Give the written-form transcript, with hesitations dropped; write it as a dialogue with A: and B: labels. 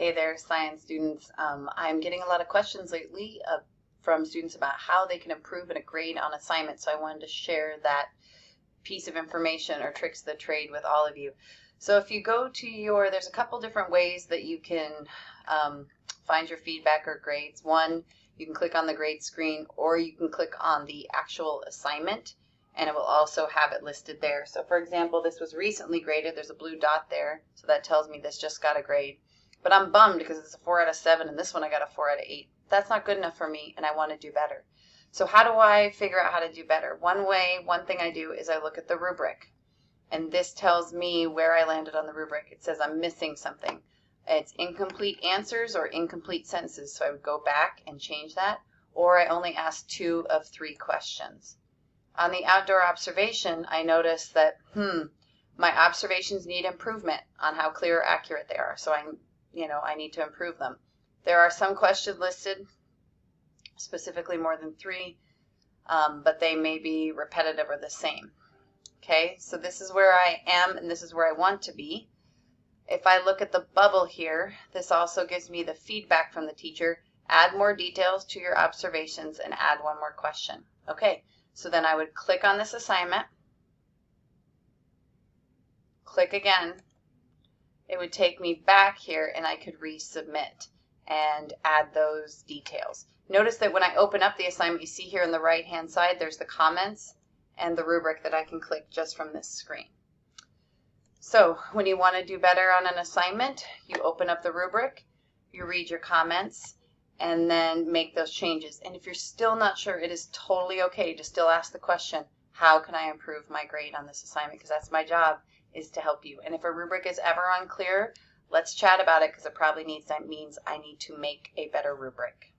A: Hey there, science students. I'm getting a lot of questions lately from students about how they can improve in a grade on assignment, so I wanted to share that piece of information or tricks of the trade with all of you. So if you go to there's a couple different ways that you can find your feedback or grades. One, you can click on the grade screen, or you can click on the actual assignment, and it will also have it listed there. So for example, this was recently graded. There's a blue dot there, so that tells me this just got a grade. But I'm bummed because it's a 4 out of 7, and this one I got a 4 out of 8. That's not good enough for me, and I want to do better. So how do I figure out how to do better? One thing I do is I look at the rubric, and this tells me where I landed on the rubric. It says I'm missing something. It's incomplete answers or incomplete sentences, so I would go back and change that, or I only asked 2 of 3 questions. On the outdoor observation, I noticed that, my observations need improvement on how clear or accurate they are, so I need to improve them. There are some questions listed, specifically more than 3, but they may be repetitive or the same. Okay, so this is where I am and this is where I want to be. If I look at the bubble here, this also gives me the feedback from the teacher. Add more details to your observations and add 1 more question. Okay, so then I would click on this assignment, click again. It would take me back here and I could resubmit and add those details. Notice that when I open up the assignment, you see here on the right hand side, there's the comments and the rubric that I can click just from this screen. So when you want to do better on an assignment, you open up the rubric, you read your comments, and then make those changes. And if you're still not sure, it is totally okay to still ask the question, how can I improve my grade on this assignment? Because that's my job, is to help you. And if a rubric is ever unclear, let's chat about it, because it probably means I need to make a better rubric.